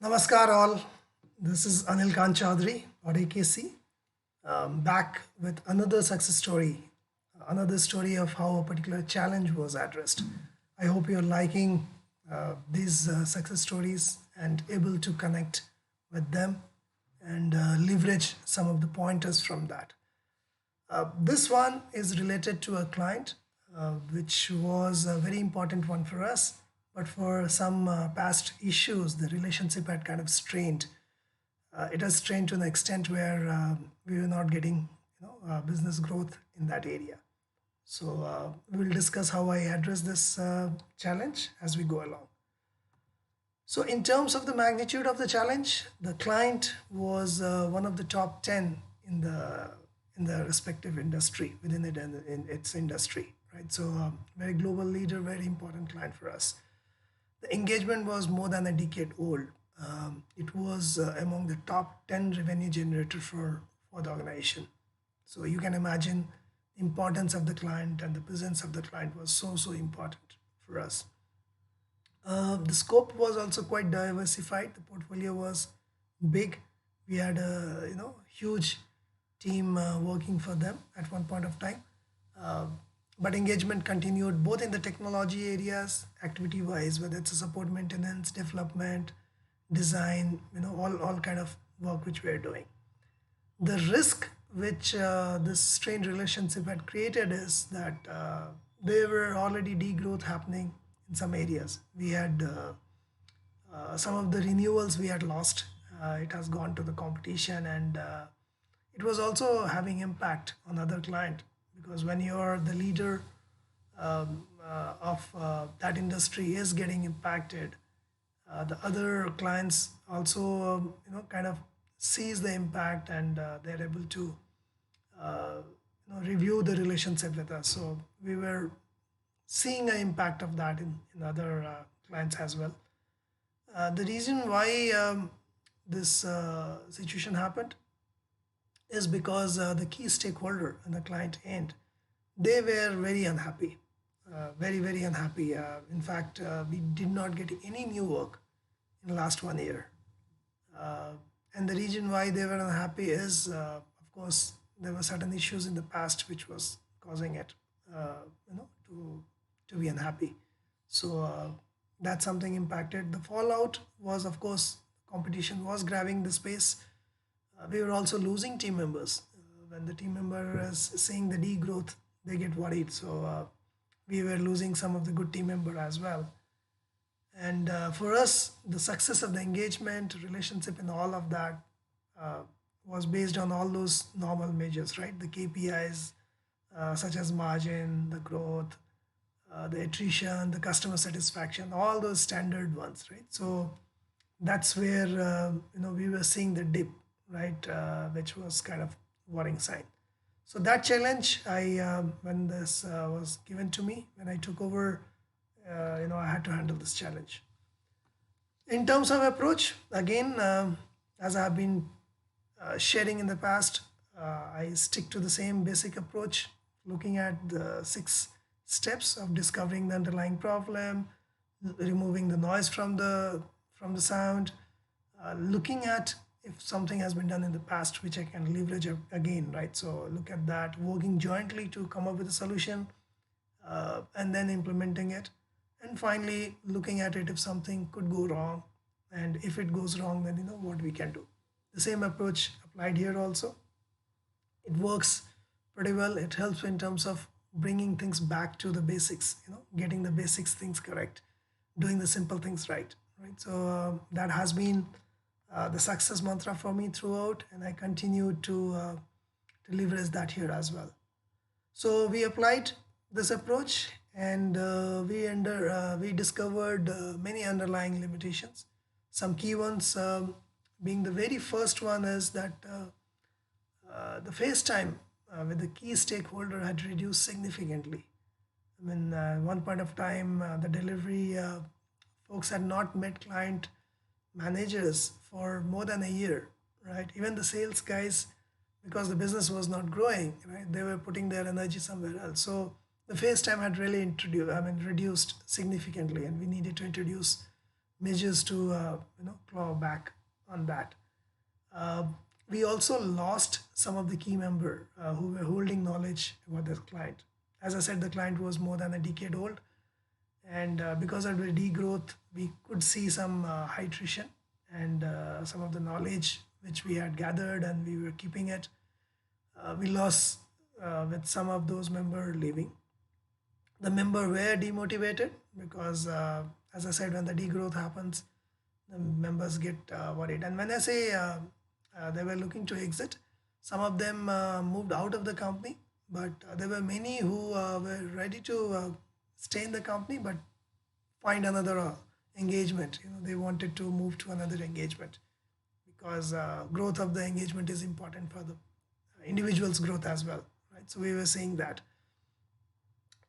Namaskar all. This is Anil Kant Choudhary or AKC, back with another success story, another story of how a particular challenge was addressed. I hope you're liking these success stories and able to connect with them and leverage some of the pointers from that. This one is related to a client, which was a very important one for us. But for some past issues, the relationship had kind of strained. It has strained to an extent where we were not getting, business growth in that area. So we will discuss how I address this challenge as we go along. So, in terms of the magnitude of the challenge, the client was one of the top 10 in the respective industry within it and in its industry, right? So, very global leader, very important client for us. The engagement was more than a decade old. It was among the top 10 revenue generator for the organization. So you can imagine the importance of the client and the presence of the client was so important for us. The scope was also quite diversified. The portfolio was big. We had a huge team working for them at one point of time. Uh, but engagement continued both in the technology areas, activity wise, whether it's a support maintenance, development, design, all kind of work which we are doing. The risk which this strained relationship had created is that there were already degrowth happening in some areas. We had some of the renewals we had lost. It has gone to the competition, and it was also having impact on other client, because when you're the leader of that industry is getting impacted, the other clients also kind of sees the impact, and they're able to uh, review the relationship with us. So we were seeing an impact of that in other clients as well. The reason why this situation happened is because the key stakeholder and the client end, they were very unhappy, very unhappy. In fact, we did not get any new work in the last 1 year. Uh, and the reason why they were unhappy is, of course, there were certain issues in the past which was causing it, to be unhappy. So that's something impacted. The fallout was, of course, competition was grabbing the space. We were also losing team members. When the team member is seeing the degrowth, they get worried. So we were losing some of the good team member as well. And for us, the success of the engagement, relationship, and all of that uh, was based on all those normal measures, right? The KPIs, such as margin, the growth, the attrition, the customer satisfaction, all those standard ones, right? So that's where we were seeing the dip, right, which was kind of worrying sign. So that challenge, I when this was given to me when I took over, I had to handle this challenge. In terms of approach, again, as I've been sharing in the past, I stick to the same basic approach, looking at the 6 steps of discovering the underlying problem, removing the noise from the sound, looking at if something has been done in the past which I can leverage again, right? So look at that, working jointly to come up with a solution, and then implementing it, and finally looking at it if something could go wrong, and if it goes wrong, then what we can do. The same approach applied here also. It works pretty well. It helps in terms of bringing things back to the basics, getting the basics things correct, doing the simple things right. So that has been the success mantra for me throughout, and I continue to leverage that here as well. So we applied this approach, and we discovered many underlying limitations. Some key ones, being the very first one is that the face time with the key stakeholder had reduced significantly. I mean, one point of time, the delivery folks had not met client managers for more than a year, right? Even the sales guys, because the business was not growing, right? They were putting their energy somewhere else. So the face time had really reduced significantly, and we needed to introduce measures to claw back on that. Uh, we also lost some of the key member who were holding knowledge about the client. As I said, the client was more than a decade old, and because of the degrowth, we could see some high attrition, and some of the knowledge which we had gathered and we were keeping it, we lost with some of those members leaving. The member were demotivated because, as I said, when the degrowth happens, the members get worried. And when I say they were looking to exit, some of them moved out of the company, but there were many who were ready to stay in the company but find another engagement. They wanted to move to another engagement because growth of the engagement is important for the individual's growth as well, right? So we were saying that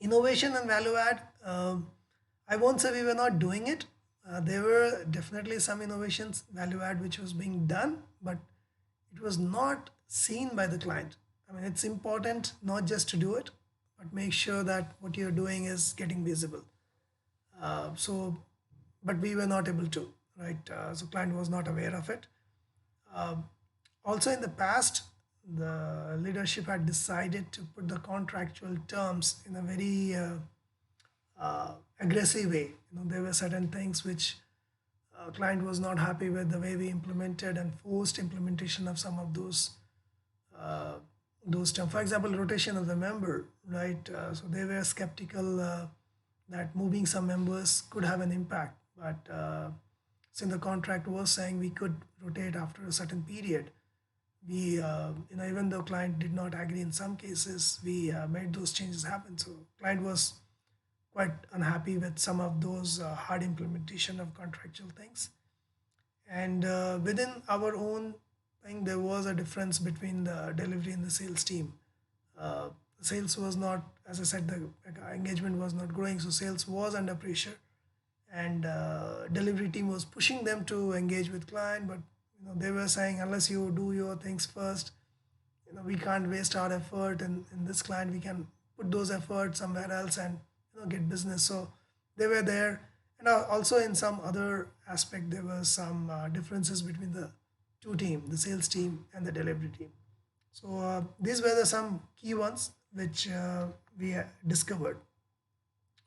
innovation and value add, I won't say we were not doing it. There were definitely some innovations, value add, which was being done, but it was not seen by the client. I mean, it's important not just to do it, but make sure that what you're doing is getting visible. So, but we were not able to, right? So client was not aware of it. Um, Also, in the past, the leadership had decided to put the contractual terms in a very aggressive way. There were certain things which client was not happy with the way we implemented and forced implementation of some of uh, those terms. For example, rotation of the member, right? So they were skeptical that moving some members could have an impact, but since the contract was saying we could rotate after a certain period, we even though client did not agree in some cases, we made those changes happen. So client was quite unhappy with some of those hard implementation of contractual things. And within our own thing, there was a difference between the delivery and the sales team. Sales was not, as I said, the engagement was not growing, so sales was under pressure, and delivery team was pushing them to engage with client, but they were saying unless you do your things first, we can't waste our effort in this client. We can put those efforts somewhere else and get business. So they were there, and also in some other aspect there were some differences between the two team, the sales team and the delivery team. So these were the some key ones which we discovered.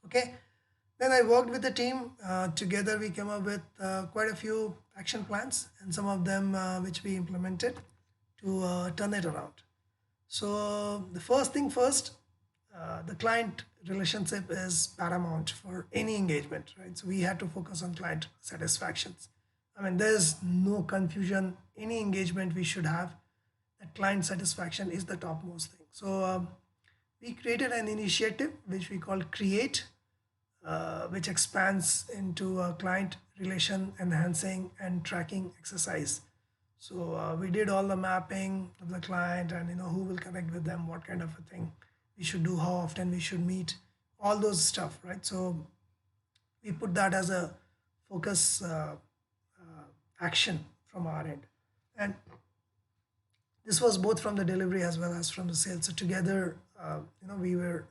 Okay, then I worked with the team. Together we came up with quite a few action plans, and some of them which we implemented to turn it around. So the first thing first, the client relationship is paramount for any engagement, right? So we had to focus on client satisfactions. I mean, there's no confusion. Any engagement we should have that client satisfaction is the topmost thing. So we created an initiative which we call Create, which expands into a client relation enhancing and tracking exercise. So we did all the mapping of the client and who will connect with them, what kind of a thing we should do, how often we should meet, all those stuff, right? So we put that as a focus action from our end, and this was both from the delivery as well as from the sales. So together, we were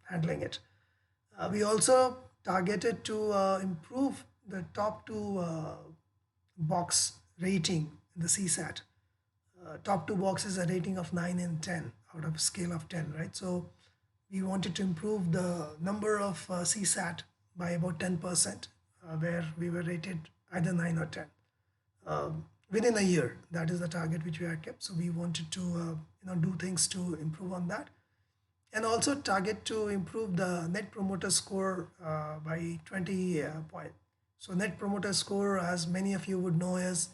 handling it. We also targeted to improve the top two box rating in the CSAT. Top two box is a rating of 9 and 10 out of a scale of 10, right? So we wanted to improve the number of CSAT by about 10%, where we were rated either 9 or 10 within a year. That is the target which we had kept. So we wanted to do things to improve on that, and also target to improve the net promoter score by 20 point. So net promoter score, as many of you would know, is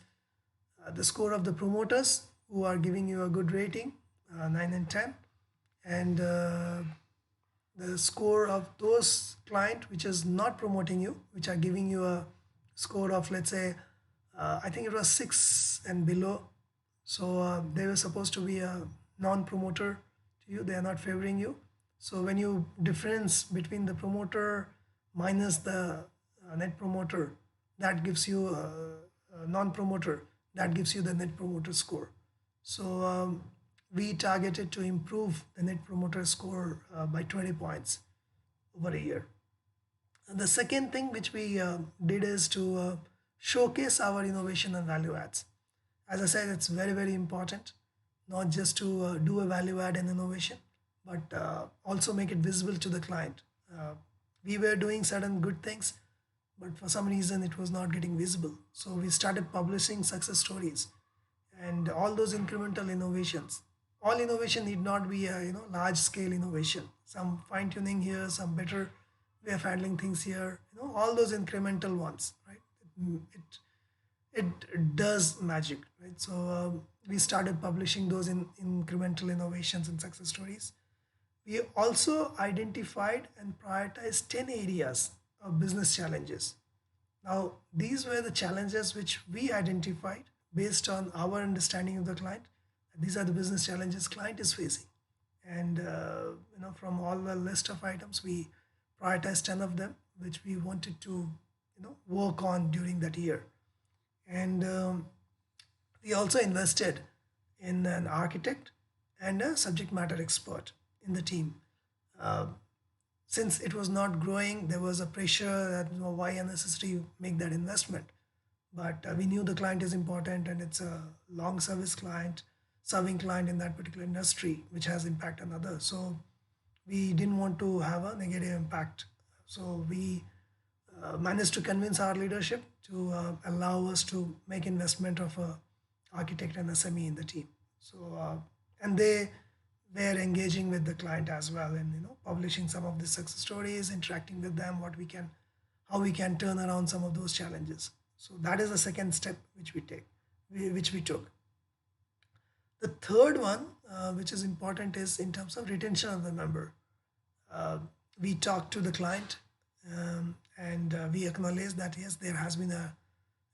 the score of the promoters who are giving you a good rating, 9 and 10, and the score of those client which is not promoting you, which are giving you a score of, let's say, I think it was 6 and below. So they were supposed to be a non-promoter to you. They are not favoring you. So when you difference between the promoter minus the net promoter, that gives you a non-promoter, that gives you the net promoter score. So we targeted to improve the net promoter score by 20 points over a year. And the second thing which we did is to showcase our innovation and value adds. As I said, it's very, very important not just to do a value add and innovation, but also make it visible to the client. We were doing certain good things, but for some reason it was not getting visible. So we started publishing success stories and all those incremental innovations. All innovation need not be a large scale innovation. Some fine tuning here, some better way of handling things here. All those incremental ones, right? It does magic, right? So we started publishing those in incremental innovations and success stories. We also identified and prioritized 10 areas of business challenges. Now, these were the challenges which we identified based on our understanding of the client. These are the business challenges client is facing. And from all the list of items, we prioritized 10 of them, which we wanted to work on during that year. And we also invested in an architect and a subject matter expert in the team. Uh, since it was not growing, there was a pressure that why unnecessary make that investment. But we knew the client is important and it's a long service client, serving client in that particular industry, which has impact on others. So we didn't want to have a negative impact. So we managed to convince our leadership to allow us to make investment of a architect and SME in the team. So and they were engaging with the client as well, and publishing some of the success stories, interacting with them, what we can, how we can turn around some of those challenges. So that is the second step which which we took. The third one, which is important, is in terms of retention of the member. uh, we talk to the client, and we acknowledge that yes, there has been a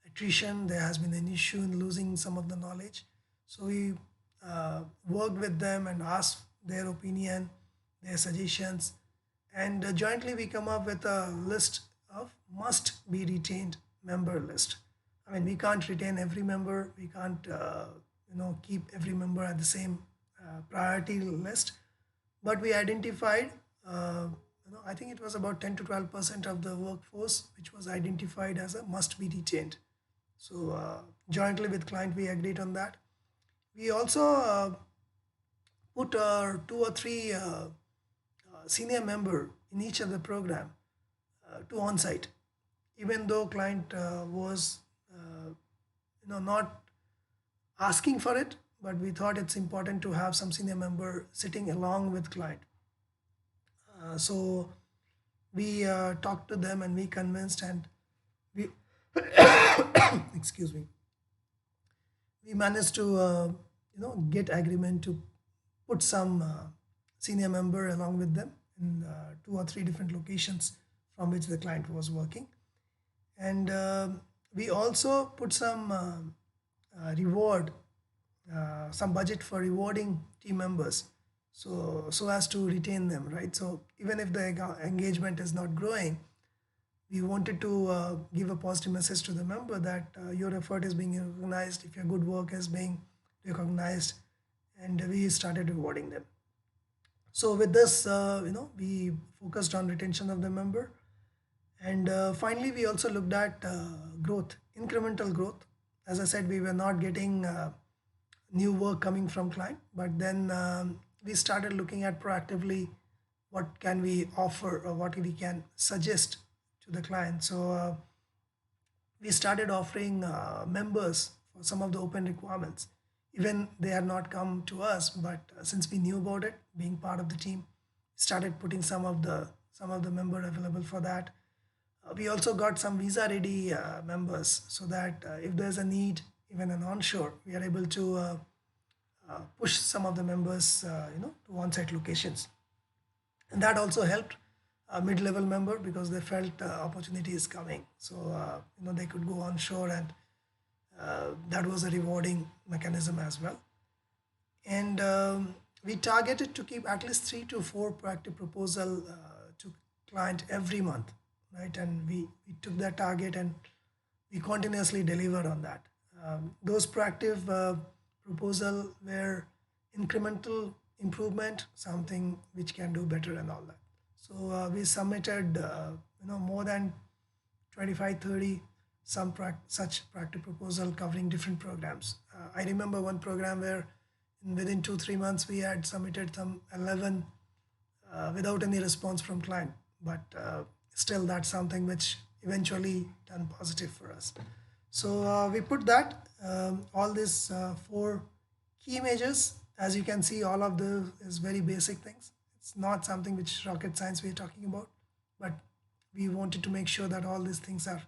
attrition, there has been an issue in losing some of the knowledge. So we worked with them and asked their opinion, their suggestions, and jointly we come up with a list of must be retained member list. I mean, we can't retain every member, we can't keep every member at the same priority list, but we identified, I think it was about 10 to 12% of the workforce which was identified as a must be retained. So jointly with client we agreed on that. We also put two or three senior member in each of the program to on site, even though client was not asking for it, but we thought it's important to have some senior member sitting along with client. So we talked to them and we convinced, and we excuse me, we managed to get agreement to put some senior member along with them in two or three different locations from which the client was working. And we also put some reward, some budget for rewarding team members, so as to retain them, right? So even if the engagement is not growing, we wanted to give a positive message to the member that your effort is being recognized, if your good work is being recognized, and we started rewarding them. So with this, we focused on retention of the member, and finally we also looked at growth, incremental growth. As I said, we were not getting new work coming from client, but then we started looking at proactively what can we offer or what we can suggest to the client. So we started offering members for some of the open requirements. Even they had not come to us, but since we knew about it, being part of the team, started putting some of the member available for that. We also got some visa ready members, so that if there's a need, even an onshore, we are able to push some of the members, to on-site locations. And that also helped a mid-level member because they felt opportunity is coming. So they could go onshore, and that was a rewarding mechanism as well. And we targeted to keep at least 3 to 4 proactive proposal to client every month, right? And we took that target and we continuously delivered on that. Those proactive proposal were incremental improvement, something which can do better and all that. So we submitted more than 25, 30 such practice proposal covering different programs. I remember one program where within 2 3 months we had submitted some 11 without any response from client, but still that's something which eventually turned positive for us. So we put that all these four key measures. As you can see, all of the is very basic things. It's not something which rocket science we're talking about, but we wanted to make sure that all these things are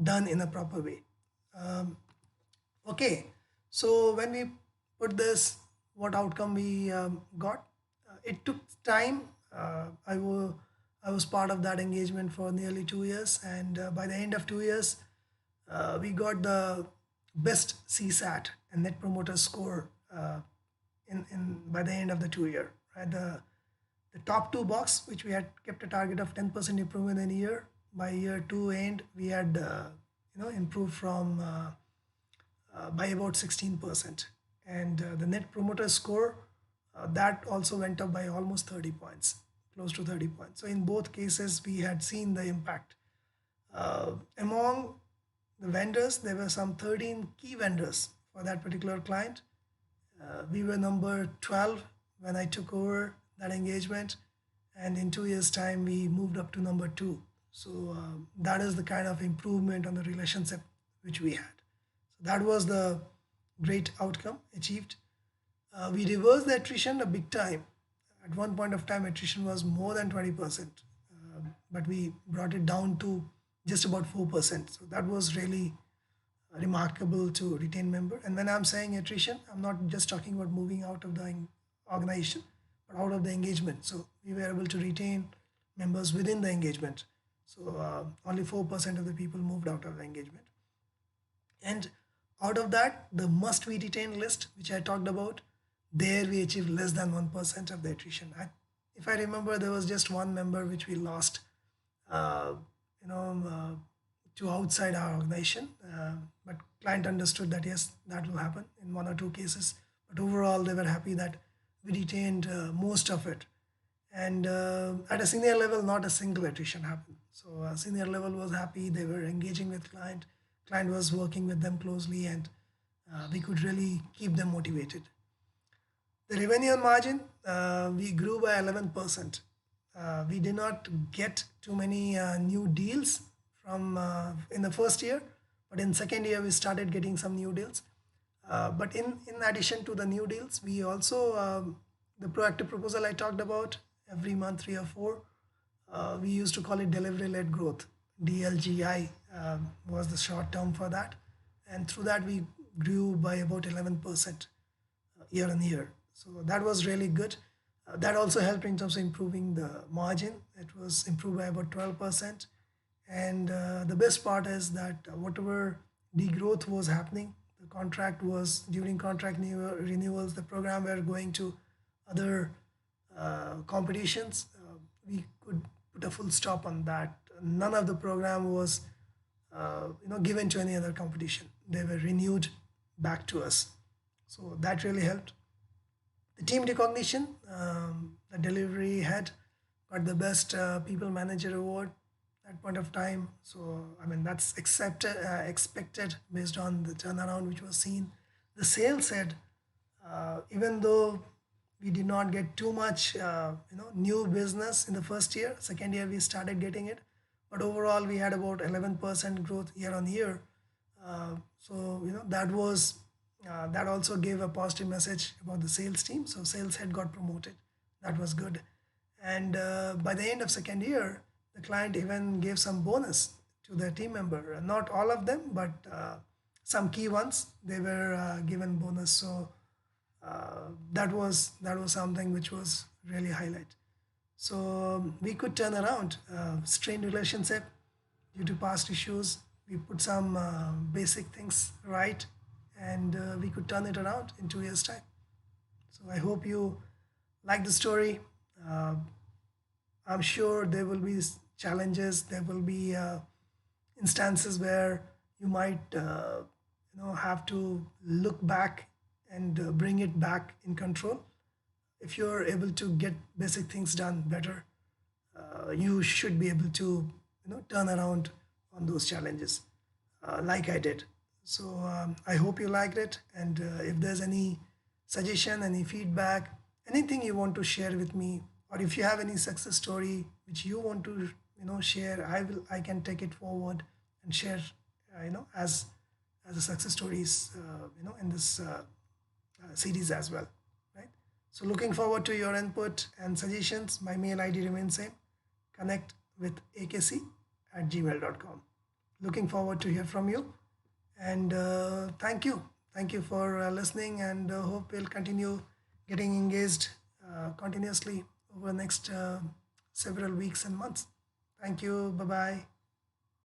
done in a proper way. Um, okay, so when we put this, what outcome we got? It took time. I was part of that engagement for nearly 2 years, and by the end of 2 years, we got the best CSAT and Net Promoter Score in by the end of the 2 year. Right, the top two box, which we had kept a target of 10% improvement in a year. By year two end, we had improved from by about 16%, and the Net Promoter Score that also went up by almost 30 points, close to 30 points. So in both cases, we had seen the impact. Among the vendors, there were some 13 key vendors for that particular client. We were number 12 when I took over that engagement, and in 2 years' time, we moved up to number two. So that is the kind of improvement on the relationship which we had. So that was the great outcome achieved. We reversed the attrition a big time. At one point of time, attrition was more than 20%, but we brought it down to just about 4%. So that was really remarkable to retain member. And when I'm saying attrition, I'm not just talking about moving out of the organization, but out of the engagement. So we were able to retain members within the engagement. So only 4% of the people moved out of the engagement. And out of that, the must we retain list, which I talked about, there we achieved less than 1% of the attrition. If I remember, there was just one member which we lost, uh, you know, uh, to outside our organization. But client understood that yes, that will happen in one or two cases. But overall, they were happy that we retained most of it. And at a senior level, not a single attrition happened. So senior level was happy. They were engaging with client. Client was working with them closely, and we could really keep them motivated. The revenue and margin, we grew by 11%. We did not get too many new deals from in the first year, but in second year we started getting some new deals. But in addition to the new deals, we also the proactive proposal I talked about every month, three or four. We used to call it delivery-led growth. DLGI was the short term for that, and through that we grew by about 11% year on year. So that was really good. That also helped in terms of improving the margin. It was improved by about 12%. And the best part is that whatever degrowth was happening, the contract was during contract renewals, the program were going to other competitions. We could put a full stop on that. None of the program was given to any other competition. They were renewed back to us. So that really helped. The team recognition, the delivery head got the best people manager award at point of time. So I mean that's expected based on the turnaround which was seen. The sales head, even though we did not get too much new business in the first year, second year we started getting it, but overall we had about 11% growth year on year. So that also gave a positive message about the sales team. So sales head got promoted. That was good. And by the end of second year, the client even gave some bonus to their team member. Not all of them, but some key ones, they were given bonus. So that was something which was really highlight. So we could turn around strained relationship due to past issues. We put some basic things right, and we could turn it around in 2 years' time. So I hope you like the story. Uh, I'm sure there will be challenges. There will be instances where you might have to look back and bring it back in control. If you're able to get basic things done better, you should be able to turn around on those challenges like I did. So I hope you liked it, and if there's any suggestion, any feedback, anything you want to share with me, or if you have any success story which you want to share, I can take it forward and share as a success stories in this series as well, right? So looking forward to your input and suggestions. My mail ID remains same, connect with akc@gmail.com. Looking forward to hear from you, and thank you for listening, and hope we'll continue getting engaged continuously over the next several weeks and months. Thank you. Bye bye.